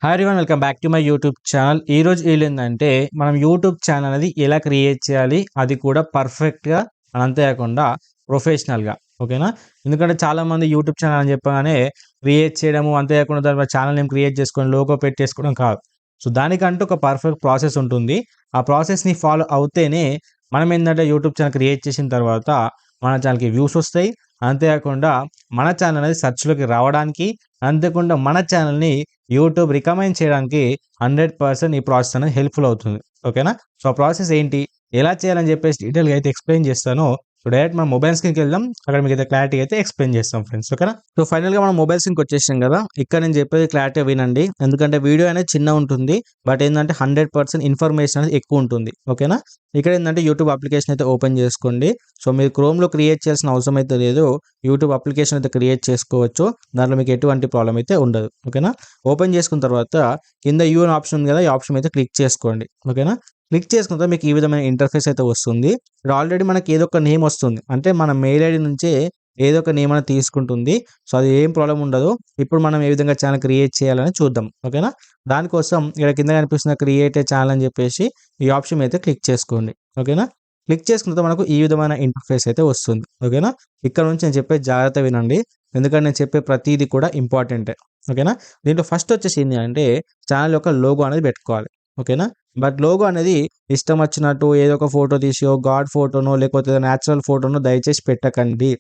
Hi everyone, welcome back to my YouTube channel. ఈరోజు ఏంటంటే మనం యూట్యూబ్ ఛానల్ అనేది ఎలా క్రియేట్ చేయాలి, అది కూడా పర్ఫెక్ట్గా అంతేకాకుండా ప్రొఫెషనల్గా. ఓకేనా? ఎందుకంటే చాలామంది యూట్యూబ్ ఛానల్ అని చెప్పగానే క్రియేట్ చేయడము, అంతేకాకుండా దాని ఛానల్ నేమ్ క్రియేట్ చేసుకొని లోగో పెట్టేసుకోవడం కాదు. సో దానికంటూ ఒక పర్ఫెక్ట్ ప్రాసెస్ ఉంటుంది. ఆ ప్రాసెస్ని ఫాలో అవుతేనే మనం ఏంటంటే యూట్యూబ్ ఛానల్ క్రియేట్ చేసిన తర్వాత మన ఛానల్కి వ్యూస్ వస్తాయి. అంతేకాకుండా మన ఛానల్ అనేది సెర్చ్లోకి రావడానికి, అంతేకాకుండా మన ఛానల్ని యూట్యూబ్ రికమెండ్ చేయడానికి 100% ఈ ప్రాసెస్ అనేది హెల్ప్‌ఫుల్ అవుతుంది. ఓకేనా? సో, ఆ ప్రాసెస్ ఏంటి? ఎలా చేయాలని చెప్పేసి డీటెయిల్‌గా అయితే ఎక్స్‌ప్లెయిన్ చేస్తాను. సో, డైరెక్ట్ మన మొబైల్ స్క్రీన్‌కి వెళ్దాం. అక్కడ మీకైతే క్లారిటీగా అయితే ఎక్స్‌ప్లెయిన్ చేస్తాం ఫ్రెండ్స్. ఓకేనా? సో, ఫైనల్‌గా మనం మొబైల్ స్క్రీన్‌కి వచ్చేసాం కదా! ఇక్కడ నేను చెప్పేది క్లారిటీగా వినండి. ఎందుకంటే వీడియో అనేది చిన్నగా ఉంటుంది. బట్ ఏందంటే 100% ఇన్ఫర్మేషన్ అనేది ఎక్కువ ఉంటుంది. ఓకేనా? ఇక్కడ ఏందంటే యూట్యూబ్ అప్లికేషన్ అయితే ఓపెన్ చేసుకోండి. సో, మీరు క్రోమ్‌లో క్రియేట్ చేయాల్సిన అవసరం అయితే లేదు. యూట్యూబ్ అప్లికేషన్ అయితే క్రియేట్ చేసుకోవచ్చు. దాంట్లో మీకు ఎటువంటి ప్రాబ్లమ్ అయితే ఉండదు. ఓకేనా? ఓపెన్ చేసుకున్న తర్వాత కింద యూ అని ఆప్షన్ ఉంది కదా! ఈ ఆప్షన్ అయితే క్లిక్ చేసుకోండి. ఓకేనా? క్లిక్ చేసుకున్న తర్వాత మీకు ఈ విధమైన ఇంటర్ఫేస్ అయితే వస్తుంది. ఇక్కడ ఆల్రెడీ మనకి ఏదో ఒక నేమ్ వస్తుంది. అంటే మన మెయిల్ ఐడీ నుంచే ఏదో ఒక నేమ్ అనేది తీసుకుంటుంది. సో, అది ఏం ప్రాబ్లమ్ ఉండదు. ఇప్పుడు మనం ఏ విధంగా ఛానల్ క్రియేట్ చేయాలని చూద్దాం. ఓకేనా? దానికోసం ఇక్కడ కింద కనిపిస్తున్న క్రియేట్ ఏ ఛానల్ అని చెప్పేసి ఈ ఆప్షన్ అయితే క్లిక్ చేసుకోండి. ఓకేనా? క్లిక్ చేసుకున్న తర్వాత మనకు ఈ విధమైన ఇంటర్ఫేస్ అయితే వస్తుంది. ఓకేనా? ఇక్కడ నుంచి నేను చెప్పే జాగ్రత్త వినండి. ఎందుకంటే నేను చెప్పే ప్రతీది కూడా ఇంపార్టెంటే. ఓకేనా? దీంట్లో ఫస్ట్ వచ్చేసి ఏంటి అంటే ఛానల్ యొక్క లోగో అనేది పెట్టుకోవాలి. ఓకేనా? బట్ లోగో అనేది ఇష్టం వచ్చినట్టు ఏదో ఒక ఫోటో తీసో, గాడ్ ఫోటోనో లేకపోతే న్యాచురల్ ఫోటోనో దయచేసి పెట్టకండి.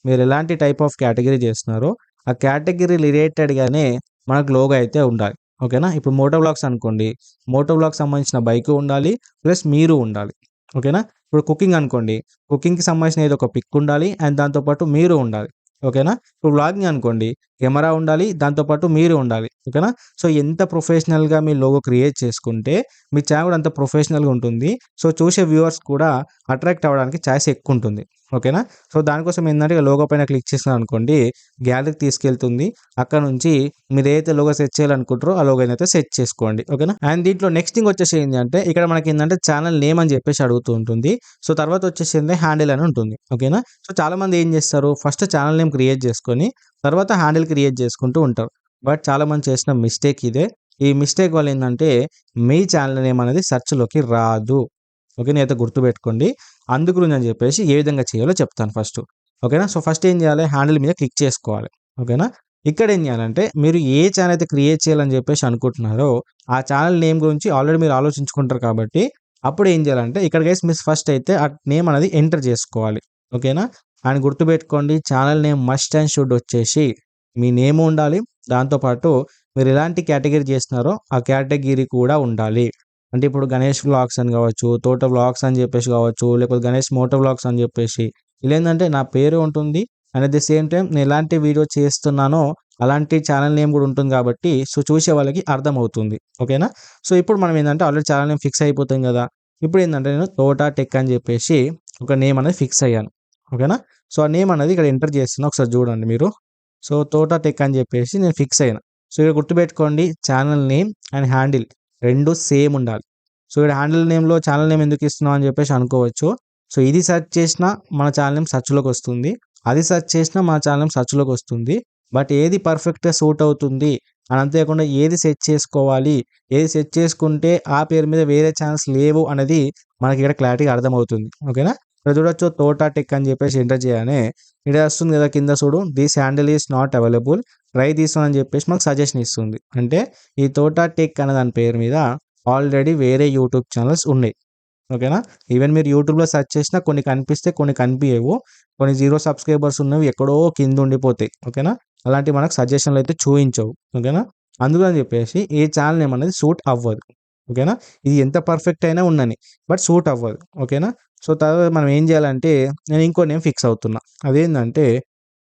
మీరు ఎలాంటి టైప్ ఆఫ్ కేటగిరీ చేస్తున్నారో ఆ కేటగిరీ రిలేటెడ్‌గానే మనకు లోగో అయితే ఉండాలి. ఓకేనా? ఇప్పుడు మోటో వ్లాగ్స్ అనుకోండి. మోటో వ్లాగ్స్ సంబంధించిన బైకు ఉండాలి. ప్లస్ మీరు ఉండాలి. ఓకేనా? ఇప్పుడు కుకింగ్ అనుకోండి. కుకింగ్‌కి సంబంధించిన ఏదో ఒక పిక్ ఉండాలి. అండ్ దాంతో పాటు మీరు ఉండాలి. ఓకేనా? ఇప్పుడు వ్లాగింగ్ అనుకోండి. కెమెరా ఉండాలి. దాంతో పాటు మీరు ఉండాలి. ఓకేనా? సో, ఎంత ప్రొఫెషనల్‌గా మీ లోగో క్రియేట్ చేసుకుంటే మీ ఛానెల్ కూడా అంత ప్రొఫెషనల్‌గా ఉంటుంది. సో, చూసే వ్యూవర్స్ కూడా అట్రాక్ట్ అవ్వడానికి ఛాయిస్ ఎక్కువుంటుంది. ఓకేనా? సో, దానికోసం ఏందంటే ఇక లోగో పైన క్లిక్ చేశారనుకోండి, గ్యాలరీకి తీసుకెళ్తుంది. అక్కడ నుంచి మీరు ఏదైతే లోగో సెట్ చేయాలనుకుంటారో ఆ లోగోని అయితే సెట్ చేసుకోండి. ఓకేనా? అండ్ దీంట్లో నెక్స్ట్ థింగ్ వచ్చేసి ఏంది అంటే ఇక్కడ మనకేందంటే ఛానల్ నేమ్ అని చెప్పేసి అడుగుతూ ఉంటుంది. సో, తర్వాత వచ్చేసి ఏంది హ్యాండిల్ అని ఉంటుంది. ఓకేనా? సో, చాలామంది ఏం చేస్తారు, ఫస్ట్ ఛానల్ నేమ్ క్రియేట్ చేసుకొని తర్వాత హ్యాండిల్ క్రియేట్ చేసుకుంటూ ఉంటారు. బట్ చాలామంది చేసిన మిస్టేక్ ఇదే. ఈ మిస్టేక్ వల్ల ఏందంటే మీ ఛానల్ నేమ్ అనేది సెర్చ్‌లోకి రాదు. ఓకేనా? అయితే గుర్తుపెట్టుకోండి. అందు గురించి అని చెప్పేసి ఏ విధంగా చేయాలో చెప్తాను ఫస్టు. ఓకేనా? సో, ఫస్ట్ ఏం చేయాలి, హ్యాండిల్ మీద క్లిక్ చేసుకోవాలి. ఓకేనా? ఇక్కడ ఏం చేయాలంటే మీరు ఏ ఛానల్ అయితే క్రియేట్ చేయాలని చెప్పేసి అనుకుంటున్నారో ఆ ఛానల్ నేమ్ గురించి ఆల్రెడీ మీరు ఆలోచించుకుంటారు కాబట్టి అప్పుడు ఏం చేయాలంటే ఇక్కడ గైస్ మీరు ఫస్ట్ అయితే ఆ నేమ్ అనేది ఎంటర్ చేసుకోవాలి. ఓకేనా? అండ్ గుర్తుపెట్టుకోండి, channel name must and should వచ్చేసి మీ నేమ్ ఉండాలి. దాంతో పాటు మీరు ఎలాంటి కేటగిరీ చేస్తున్నారో ఆ కేటగిరీ కూడా ఉండాలి. అంటే ఇప్పుడు గణేష్ వ్లాగ్స్ అని కావచ్చు, తోట వ్లాగ్స్ అని చెప్పేసి కావచ్చు, లేకపోతే గణేష్ మోటో వ్లాగ్స్ అని చెప్పేసి ఇలా ఏందంటే నా పేరు ఉంటుంది. And at the same time నేను ఎలాంటి వీడియో చేస్తున్నానో అలాంటి ఛానల్ నేమ్ కూడా ఉంటుంది కాబట్టి సో, చూసే వాళ్ళకి అర్థమవుతుంది. ఓకేనా? సో, ఇప్పుడు మనం ఏందంటే ఆల్రెడీ ఛానల్ నేమ్ ఫిక్స్ అయిపోతాం కదా! ఇప్పుడు ఏందంటే నేను తోట టెక్ అని చెప్పేసి ఒక నేమ్ అనేది ఫిక్స్ అయ్యాను. ఓకేనా? సో, ఆ నేమ్ అనేది ఇక్కడ ఎంటర్ చేస్తున్నా, ఒకసారి చూడండి మీరు. సో, తోట టెక్ అని చెప్పేసి నేను ఫిక్స్ అయ్యాను. సో, ఇక్కడ గుర్తుపెట్టుకోండి, channel name and handle 2 same ఉండాలి. సో, ఇక్కడ హ్యాండిల్ నేమ్‌లో ఛానల్ నేమ్ ఎందుకు ఇస్తున్నావు అని చెప్పేసి అనుకోవచ్చు. సో, ఇది సెర్చ్ చేసినా మన ఛానల్ నేమ్ సెర్చ్‌లోకి వస్తుంది. అది సెర్చ్ చేసినా మన ఛానల్ నేమ్ సెర్చ్‌లోకి వస్తుంది. బట్ ఏది పర్ఫెక్ట్‌గా సూట్ అవుతుంది అని అంతేకాకుండా ఏది సెట్ చేసుకోవాలి, ఏది సెట్ చేసుకుంటే ఆ పేరు మీద వేరే ఛానల్స్ లేవు అనేది మనకి ఇక్కడ క్లారిటీగా అర్థమవుతుంది. ఓకేనా? ఇక్కడ చూడొచ్చు తోట టెక్ అని చెప్పేసి ఎంటర్ చేయగానే ఇక్కడ వస్తుంది కదా కింద చూడు, this handle is not available, try this one అని చెప్పేసి మనకు సజెషన్ ఇస్తుంది. అంటే ఈ తోట టెక్ అనే దాని పేరు మీద ఆల్రెడీ వేరే యూట్యూబ్ ఛానల్స్ ఉన్నాయి. ఓకేనా? ఈవెన్ మీరు యూట్యూబ్‌లో సెర్చ్ చేసినా కొన్ని కనిపిస్తే, కొన్ని కనిపియవు. కొన్ని 0 సబ్స్క్రైబర్స్ ఉన్నవి ఎక్కడో కింద ఉండిపోతాయి. ఓకేనా? అలాంటివి మనకు సజెషన్‌లు అయితే చూయించవు. ఓకేనా? అందుకని చెప్పేసి ఏ ఛానల్ నేమ్ అనేది సూట్ అవ్వదు. ఓకేనా? ఇది ఎంత పర్ఫెక్ట్ అయినా ఉండని. బట్ సూట్ అవ్వదు. ఓకేనా? సో, తర్వాత మనం ఏం చేయాలంటే నేను ఇంకో నేమ్ ఫిక్స్ అవుతున్నా. అదేందంటే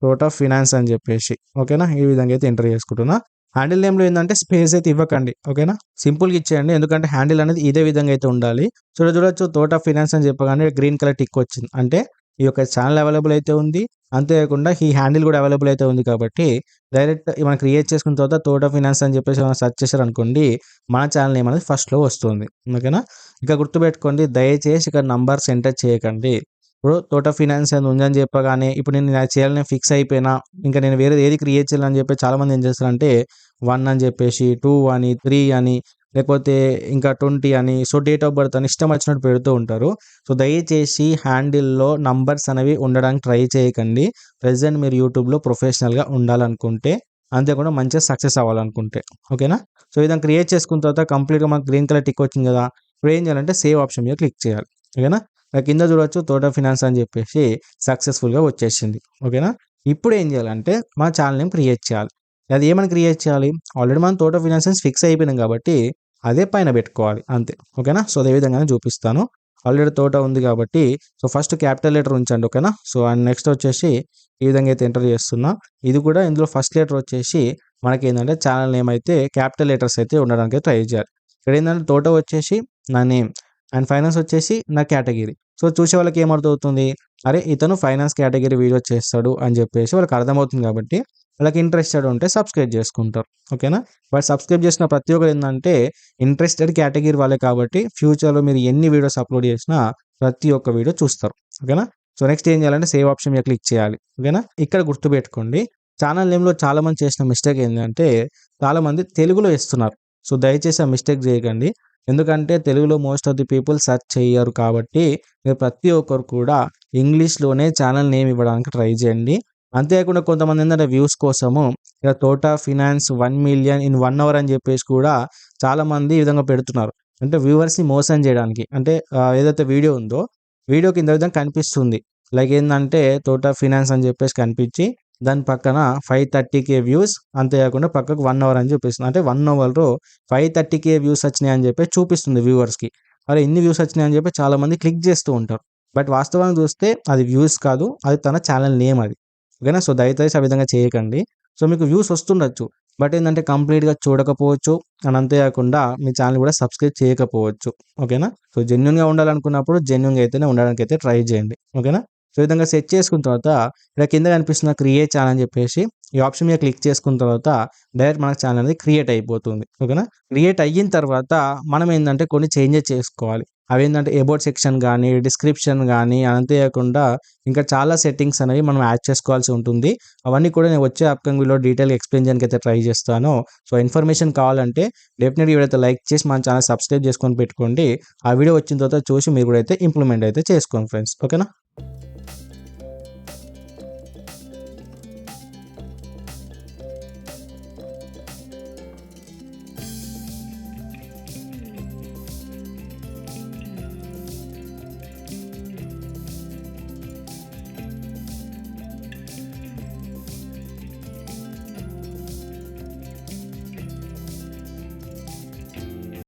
తోట ఫినాన్స్ అని చెప్పేసి. ఓకేనా? ఈ విధంగా అయితే ఎంటర్ చేసుకుంటున్నా. హ్యాండిల్ నేమ్‌లో ఏందంటే స్పేస్ అయితే ఇవ్వకండి. ఓకేనా? సింపుల్‌గా ఇచ్చేయండి. ఎందుకంటే హ్యాండిల్ అనేది ఇదే విధంగా అయితే ఉండాలి. సో, ఇక్కడ చూడొచ్చు తోట ఫినాన్స్ అని చెప్పగానే గ్రీన్ కలర్ టిక్ వచ్చింది. అంటే ఈ యొక్క ఛానల్ అవైలబుల్ అయితే ఉంది. అంతేకాకుండా ఈ హ్యాండిల్ కూడా అవైలబుల్ అయితే ఉంది కాబట్టి డైరెక్ట్ మనం క్రియేట్ చేసుకున్న తర్వాత తోట ఫినాన్స్ అని చెప్పేసి ఏమైనా సెర్చ్ చేశారనుకోండి, మన ఛానల్ నేమ్ అనేది ఫస్ట్‌లో వస్తుంది. ఓకేనా? ఇక గుర్తుపెట్టుకోండి, దయచేసి ఇక్కడ నంబర్స్ ఎంటర్ చేయకండి. ఇప్పుడు తోట ఫినాన్స్ అని ఉందని చెప్పగానే ఇప్పుడు నేను ఇలా చేయాలని ఫిక్స్ అయిపోయినా, ఇంకా నేను వేరేది ఏది క్రియేట్ చేయాలని చెప్పి చాలామంది ఏం చేస్తారంటే 1 అని చెప్పేసి, 2 అని, 3 అని, లేకపోతే ఇంకా 20 అని, సో డేట్ ఆఫ్ బర్త్ అని ఇష్టం వచ్చినట్టు పెడుతూ ఉంటారు. సో దయచేసి హ్యాండిల్‌లో నంబర్స్ అనేవి ఉండడానికి ట్రై చేయకండి. ప్రెజెంట్ మీరు యూట్యూబ్‌లో ప్రొఫెషనల్‌గా ఉండాలనుకుంటే, అంతేకాకుండా మంచిగా సక్సెస్ అవ్వాలనుకుంటే. ఓకేనా? సో ఇదంతా క్రియేట్ చేసుకున్న తర్వాత కంప్లీట్‌గా మనకు గ్రీన్ కలర్ టిక్ వచ్చింది కదా! ఇప్పుడు ఏం చేయాలంటే సేవ్ ఆప్షన్ మీద క్లిక్ చేయాలి. ఓకేనా? కింద చూడొచ్చు తోట ఫినాన్స్ అని చెప్పేసి సక్సెస్‌ఫుల్‌గా వచ్చేసింది. ఓకేనా? ఇప్పుడు ఏం చేయాలంటే మన ఛానల్ నేమ్ క్రియేట్ చేయాలి. అది ఏమని క్రియేట్ చేయాలి? ఆల్రెడీ మనం తోట ఫినాన్స్ ఫిక్స్ అయిపోయినాం కాబట్టి అదే పైన పెట్టుకోవాలి అంతే. ఓకేనా? సో అదే విధంగానే చూపిస్తాను. ఆల్రెడీ తోట ఉంది కాబట్టి సో ఫస్ట్ క్యాపిటల్ లెటర్ ఉంచండి. ఓకేనా? సో అండ్ నెక్స్ట్ వచ్చేసి ఈ విధంగా అయితే ఎంటర్ చేస్తున్నా. ఇది కూడా ఇందులో ఫస్ట్ లెటర్ వచ్చేసి మనకేందంటే ఛానల్ నేమ్ అయితే క్యాపిటల్ లెటర్స్ అయితే ఉండడానికి ట్రై చేయాలి. ఇక్కడ ఏందంటే తోట వచ్చేసి నా నేమ్ అండ్ ఫైనాన్స్ వచ్చేసి నా కేటగిరీ. సో చూసే వాళ్ళకి ఏమర్థమవుతుంది? అరే ఇతను ఫైనాన్స్ కేటగిరీ వీడియో చేస్తాడు అని చెప్పేసి వాళ్ళకి అర్థమవుతుంది కాబట్టి వాళ్ళకి ఇంట్రెస్టెడ్ ఉంటే సబ్స్క్రైబ్ చేసుకుంటారు. ఓకేనా? బట్ సబ్స్క్రైబ్ చేసిన ప్రతి ఒక్కరు ఏందంటే ఇంట్రెస్టెడ్ కేటగిరీ వాళ్ళే కాబట్టి ఫ్యూచర్‌లో మీరు ఎన్ని వీడియోస్ అప్‌లోడ్ చేసినా ప్రతి ఒక్క వీడియో చూస్తారు. ఓకేనా? సో నెక్స్ట్ ఏం చేయాలంటే సేవ్ ఆప్షన్ మీద క్లిక్ చేయాలి. ఓకేనా? ఇక్కడ గుర్తుపెట్టుకోండి ఛానల్ నేమ్‌లో చాలామంది చేసిన మిస్టేక్ ఏందంటే చాలామంది తెలుగులో ఇస్తున్నారు. సో దయచేసి ఆ మిస్టేక్ చేయకండి. ఎందుకంటే తెలుగులో most of the people search చెయ్యరు కాబట్టి మీరు ప్రతి ఒక్కరు కూడా ఇంగ్లీష్‌లోనే ఛానల్ నేమ్ ఇవ్వడానికి ట్రై చేయండి. అంతేకాకుండా కొంతమంది ఏందంటే వ్యూస్ కోసము ఇక తోట ఫినాన్స్ 1,000,000 ఇన్ 1 అవర్ అని చెప్పేసి కూడా చాలామంది ఈ విధంగా పెడుతున్నారు. అంటే వ్యూవర్స్‌ని మోసం చేయడానికి. అంటే ఏదైతే వీడియో ఉందో వీడియో కింద విధంగా కనిపిస్తుంది. లైక్ ఏందంటే తోట ఫినాన్స్ అని చెప్పేసి కనిపించి దాని పక్కన 530,000 వ్యూస్ అంతేకాకుండా పక్కకు 1 అవర్ అని చూపిస్తుంది. అంటే 1 అవర్‌లో 530,000 వ్యూస్ వచ్చినాయి అని చెప్పేసి చూపిస్తుంది వ్యూవర్స్‌కి. అరే ఇన్ని వ్యూస్ వచ్చినాయి అని చెప్పి చాలామంది క్లిక్ చేస్తూ ఉంటారు. బట్ వాస్తవానికి చూస్తే అది వ్యూస్ కాదు. అది తన ఛానల్ నేమ్ అది. ఓకేనా? సో దయచేసి ఆ విధంగా చేయకండి. సో మీకు వ్యూస్ వస్తుండొచ్చు. బట్ ఏందంటే కంప్లీట్‌గా చూడకపోవచ్చు. అండ్ అంతేకాకుండా మీ ఛానల్ కూడా సబ్స్క్రైబ్ చేయకపోవచ్చు. ఓకేనా? సో జెన్యూన్‌గా ఉండాలనుకున్నప్పుడు జెన్యూన్‌గా అయితేనే ఉండడానికైతే ట్రై చేయండి. ఓకేనా? సో ఈ విధంగా సెట్ చేసుకున్న తర్వాత ఇక్కడ కింద కనిపిస్తున్న క్రియేట్ ఛానల్ అని చెప్పేసి ఈ ఆప్షన్ మీద క్లిక్ చేసుకున్న తర్వాత డైరెక్ట్ మనకు ఛానల్ అనేది క్రియేట్ అయిపోతుంది. ఓకేనా? క్రియేట్ అయిన తర్వాత మనం ఏందంటే కొన్ని చేంజెస్ చేసుకోవాలి. అవేంటంటే అబౌట్ సెక్షన్ గానీ, డిస్క్రిప్షన్ గానీ, అంతేకాకుండా ఇంకా చాలా సెట్టింగ్స్ అనేవి మనం యాడ్ చేసుకోవాల్సి ఉంటుంది. అవన్నీ కూడా నేను వచ్చే అప్‌కమింగ్ వీడియోలో డీటెయిల్‌గా ఎక్స్‌ప్లెయిన్ చేయడానికైతే ట్రై చేస్తాను. సో ఇన్ఫర్మేషన్ కావాలంటే డెఫినెట్‌గా వీడియోతో లైక్ చేసి మన ఛానల్ సబ్స్క్రైబ్ చేసుకొని పెట్టుకోండి. ఆ వీడియో వచ్చిన తర్వాత చూసి మీరు కూడా అయితే ఇంప్లిమెంట్ అయితే చేసుకోండి ఫ్రెండ్స్. ఓకేనా?